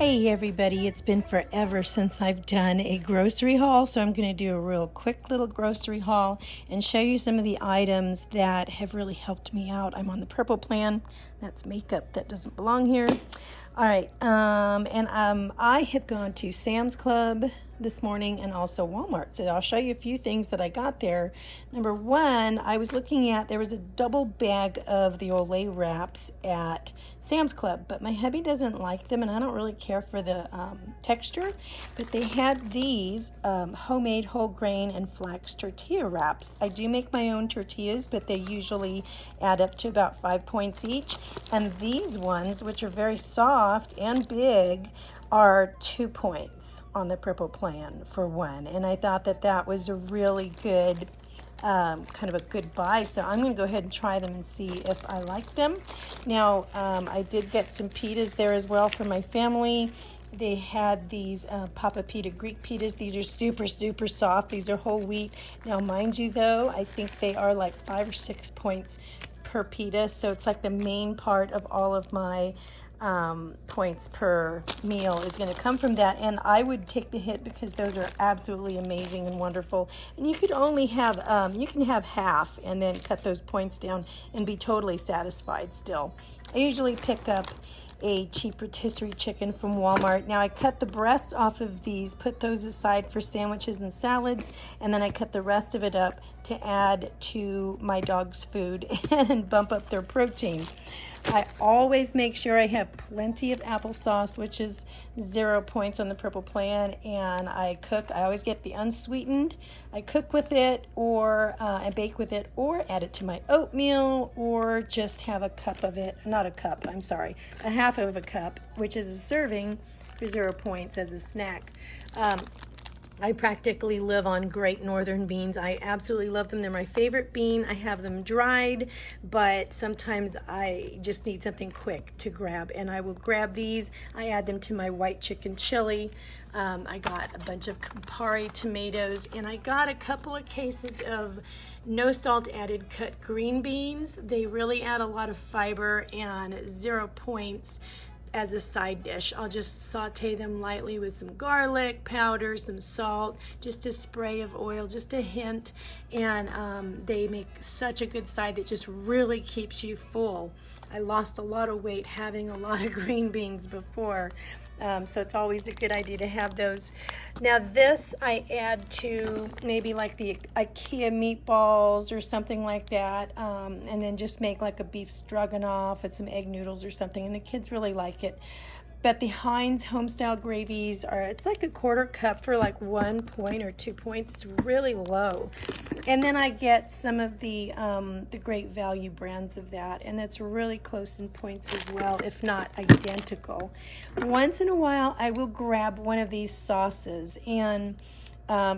Hey everybody, it's been forever since I've done a grocery haul, so I'm going to do a real quick little grocery haul and show you some of the items that have really helped me out. I'm on the purple plan. That's makeup that doesn't belong here. All right, I have gone to Sam's Club this morning and also Walmart. So I'll show you a few things that I got there. Number one, I was looking at, there was a double bag of the Olay wraps at Sam's Club, but my hubby doesn't like them and I don't really care for the texture, but they had these homemade whole grain and flax tortilla wraps. I do make my own tortillas, but they usually add up to about 5 points each. And these ones, which are very soft and big, are 2 points on the purple plan for one. And I thought that that was a really good, kind of a good buy. So I'm going to go ahead and try them and see if I like them. Now, I did get some pitas there as well for my family. They had these Papa Pita Greek pitas. These are super, super soft. These are whole wheat. Now, mind you, though, I think they are like 5 or 6 points per pita. So it's like the main part of all of my points per meal is going to come from that, and I would take the hit because those are absolutely amazing and wonderful. And you could only have you can have half and then cut those points down and be totally satisfied still. I usually pick up a cheap rotisserie chicken from Walmart. Now I cut the breasts off of these, put those aside for sandwiches and salads, and then I cut the rest of it up to add to my dog's food and bump up their protein. I always make sure I have plenty of applesauce, which is 0 points on the purple plan, and I always get the unsweetened. I cook with it, or I bake with it, or add it to my oatmeal, or just have a cup of it. Not a cup, I'm sorry, a half of a cup, which is a serving for 0 points as a snack. I practically live on Great Northern beans. I absolutely love them. They're my favorite bean. I have them dried, but sometimes I just need something quick to grab, and I will grab these. I add them to my white chicken chili. I got a bunch of Campari tomatoes, and I got a couple of cases of no salt added cut green beans. They really add a lot of fiber and 0 points as a side dish. I'll just saute them lightly with some garlic powder, some salt, just a spray of oil, just a hint, and they make such a good side that just really keeps you full. I lost a lot of weight having a lot of green beans before, so it's always a good idea to have those. Now this I add to maybe like the IKEA meatballs or something like that, and then just make like a beef stroganoff with some egg noodles or something, and the kids really like it. But the Heinz homestyle gravies it's like a 1/4 cup for like 1 point or 2 points. It's really low. And then I get some of the Great Value brands of that, and that's really close in points as well, if not identical. Once in a while, I will grab one of these sauces, and I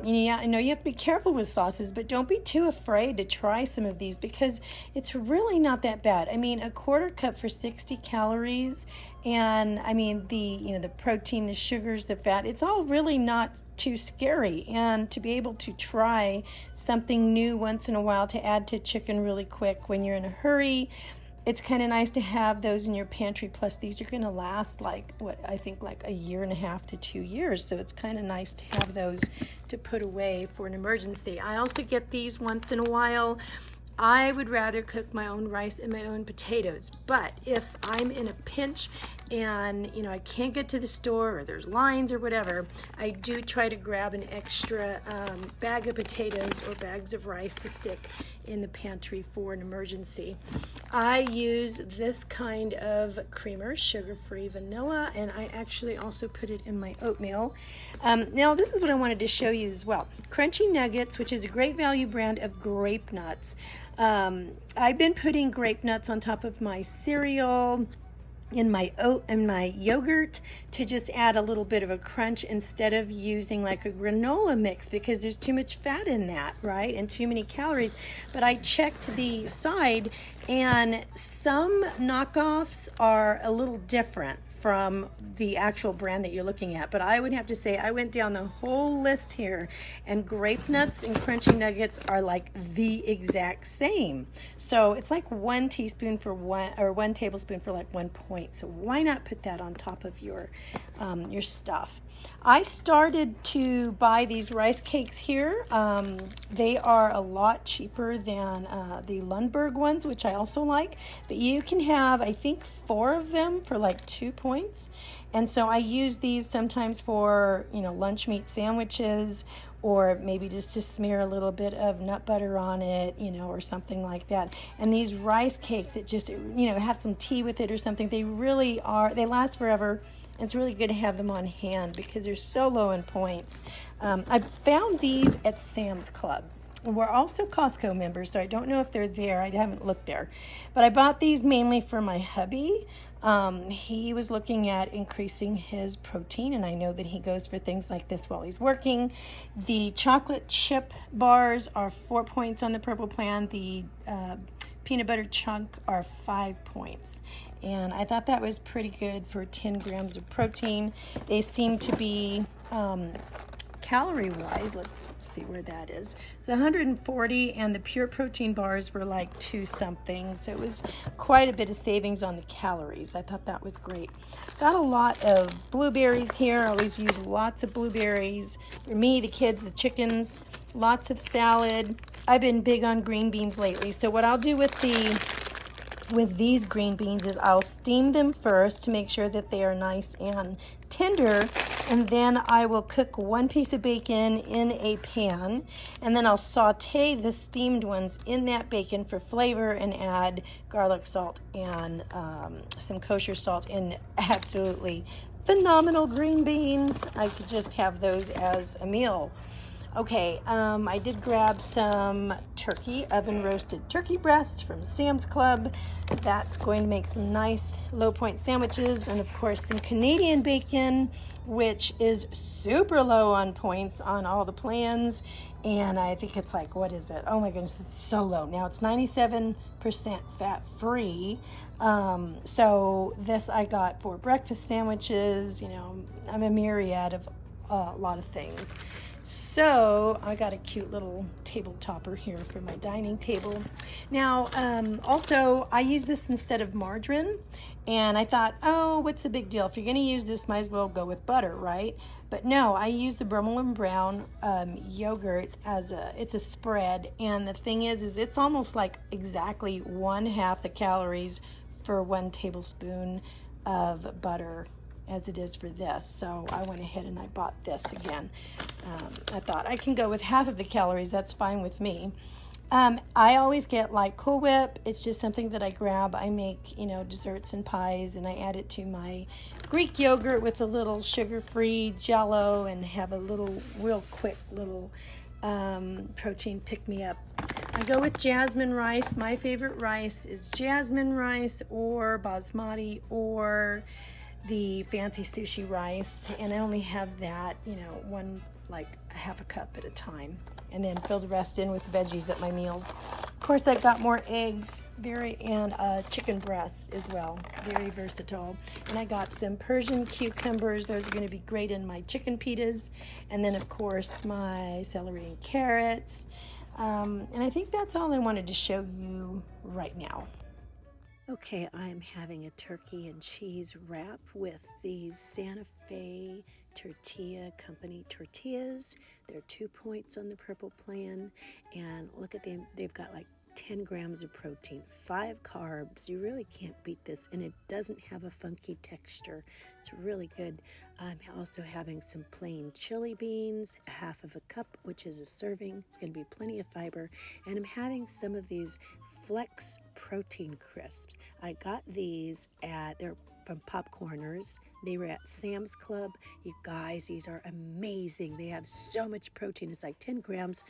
know you have to be careful with sauces, but don't be too afraid to try some of these because it's really not that bad. I mean, a 1/4 cup for 60 calories, and I mean the protein, the sugars, the fat, it's all really not too scary. And to be able to try something new once in a while to add to chicken really quick when you're in a hurry, it's kind of nice to have those in your pantry. Plus these are going to last like I think like 1.5 to 2 years, so it's kind of nice to have those to put away for an emergency. I also get these once in a while. I would rather cook my own rice and my own potatoes, but if I'm in a pinch and I can't get to the store or there's lines or whatever, I do try to grab an extra bag of potatoes or bags of rice to stick in the pantry for an emergency. I use this kind of creamer, sugar-free vanilla, and I actually also put it in my oatmeal. Now this is what I wanted to show you as well. Crunchy Nuggets, which is a Great Value brand of grape nuts. I've been putting grape nuts on top of my cereal, in my yogurt, to just add a little bit of a crunch instead of using like a granola mix, because there's too much fat in that, right, and too many calories. But I checked the side, and some knockoffs are a little different from the actual brand that you're looking at. But I would have to say I went down the whole list here, and grape nuts and crunchy nuggets are like the exact same. So it's like 1 teaspoon for one, or 1 tablespoon for like 1 point. So why not put that on top of your stuff? I started to buy these rice cakes here. They are a lot cheaper than the Lundberg ones, which I also like. But you can have, I think, 4 of them for like 2 points. And so I use these sometimes for, lunch meat sandwiches, or maybe just to smear a little bit of nut butter on it, or something like that. And these rice cakes, it just, have some tea with it or something. They really are, they last forever. It's really good to have them on hand because they're so low in points. I found these at Sam's Club. We're also Costco members, so I don't know if they're there. I haven't looked there. But I bought these mainly for my hubby. He was looking at increasing his protein, and I know that he goes for things like this while he's working. The chocolate chip bars are 4 points on the purple plan. The peanut butter chunk are 5 points. And I thought that was pretty good for 10 grams of protein. They seem to be calorie-wise, let's see where that is. It's 140, and the pure protein bars were like 2 something. So it was quite a bit of savings on the calories. I thought that was great. Got a lot of blueberries here. I always use lots of blueberries. For me, the kids, the chickens, lots of salad. I've been big on green beans lately. So what I'll do with these green beans is I'll steam them first to make sure that they are nice and tender, and then I will cook 1 piece of bacon in a pan, and then I'll saute the steamed ones in that bacon for flavor and add garlic salt and some kosher salt, and absolutely phenomenal green beans. I could just have those as a meal. Okay, I did grab some turkey, oven roasted turkey breast from Sam's Club. That's going to make some nice low point sandwiches, and of course some Canadian bacon, which is super low on points on all the plans. And I think it's like, what is it? Oh my goodness, it's so low. Now it's 97% fat free. So this I got for breakfast sandwiches. I'm a myriad of a lot of things. So I got a cute little table topper here for my dining table. Now, also I use this instead of margarine, and I thought, oh, what's the big deal? If you're going to use this, might as well go with butter, right? But no, I use the Brummel and Brown yogurt it's a spread, and the thing is it's almost like exactly 1/2 the calories for 1 tablespoon of butter as it is for this. So I went ahead and I bought this again. I thought I can go with 1/2 of the calories. That's fine with me. I always get like Cool Whip. It's just something that I grab. I make, desserts and pies, and I add it to my Greek yogurt with a little sugar-free Jell-O, and have a little real quick little protein pick-me-up. I go with Jasmine Rice. My favorite rice is Jasmine Rice or Basmati or the fancy sushi rice, and I only have that, one, like 1/2 cup at a time, and then fill the rest in with veggies at my meals. Of course, I've got more eggs, and chicken breasts as well, very versatile. And I got some Persian cucumbers. Those are going to be great in my chicken pitas, and then of course my celery and carrots. And I think that's all I wanted to show you right now. Okay, I'm having a turkey and cheese wrap with these Santa Fe Tortilla Company tortillas. They're 2 points on the purple plan, and look at them. They've got like 10 grams of protein, 5 carbs. You really can't beat this, and it doesn't have a funky texture. It's really good. I'm also having some plain chili beans, 1/2 of a cup, which is a serving. It's going to be plenty of fiber, and I'm having some of these Flex protein crisps. I got these they're from Popcorners. They were at Sam's Club. You guys, these are amazing. They have so much protein. It's like 10 grams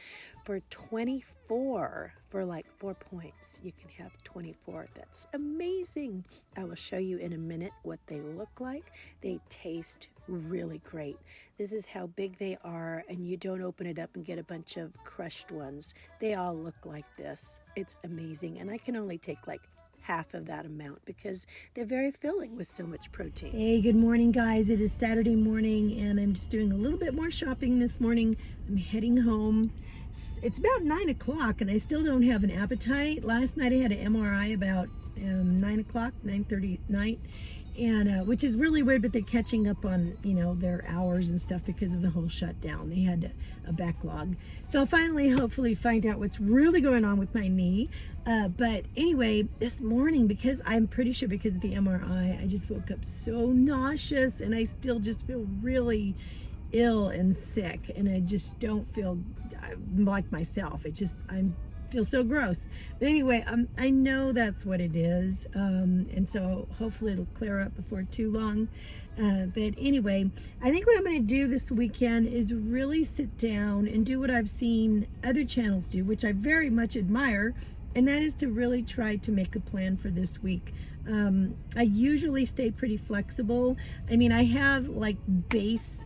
for 24 for like 4 points. You can have 24. That's amazing. I will show you in a minute what they look like. They taste really great. This is how big they are, and you don't open it up and get a bunch of crushed ones. They all look like this. It's amazing, and I can only take like half of that amount because they're very filling with so much protein. Hey, good morning, guys. It is Saturday morning, and I'm just doing a little bit more shopping this morning. I'm heading home. It's about 9 o'clock, and I still don't have an appetite. Last night I had an MRI about 9 o'clock, 9:30 at night, and which is really weird, but they're catching up on, their hours and stuff because of the whole shutdown. They had a backlog. So I'll finally, hopefully, find out what's really going on with my knee. But anyway, this morning, because I'm pretty sure because of the MRI, I just woke up so nauseous, and I still just feel really ill and sick, and I just don't feel like myself. I feel so gross. But anyway, I know that's what it is, and so hopefully it'll clear up before too long. But anyway, I think what I'm going to do this weekend is really sit down and do what I've seen other channels do, which I very much admire, and that is to really try to make a plan for this week. I usually stay pretty flexible. I mean, I have like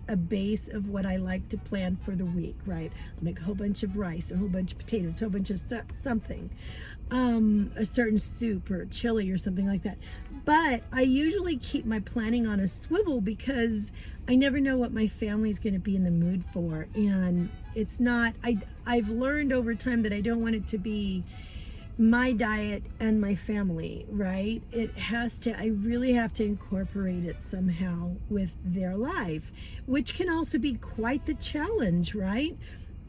a base of what I like to plan for the week, right? I'll make a whole bunch of rice, a whole bunch of potatoes, a whole bunch of something, a certain soup or chili or something like that. But I usually keep my planning on a swivel because I never know what my family's going to be in the mood for. And it's not, I've learned over time that I don't want it to be my diet and my family, right? I really have to incorporate it somehow with their life, which can also be quite the challenge, right?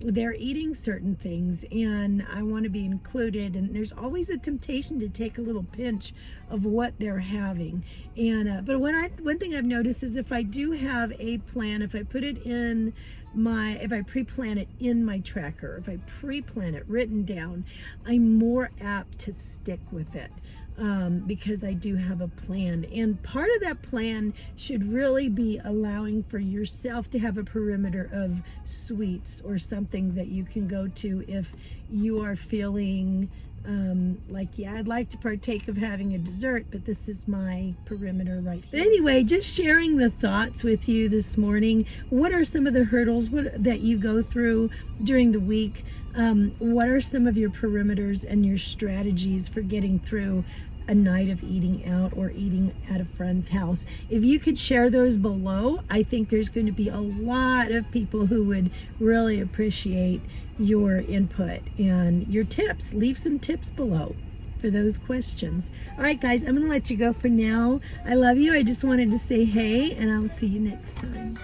They're eating certain things and I want to be included, and there's always a temptation to take a little pinch of what they're having. And but one thing I've noticed is if I do have a plan, if I put it in if I pre-plan it in my tracker, if I pre-plan it written down, I'm more apt to stick with it because I do have a plan. And part of that plan should really be allowing for yourself to have a perimeter of sweets or something that you can go to if you are feeling I'd like to partake of having a dessert, but this is my perimeter right here. But anyway, just sharing the thoughts with you this morning. What are some of the hurdles that you go through during the week? What are some of your perimeters and your strategies for getting through a night of eating out or eating at a friend's house? If you could share those below, I think there's going to be a lot of people who would really appreciate your input and your tips. Leave some tips below for those questions. All right, guys, I'm going to let you go for now. I love you. I just wanted to say hey, and I'll see you next time.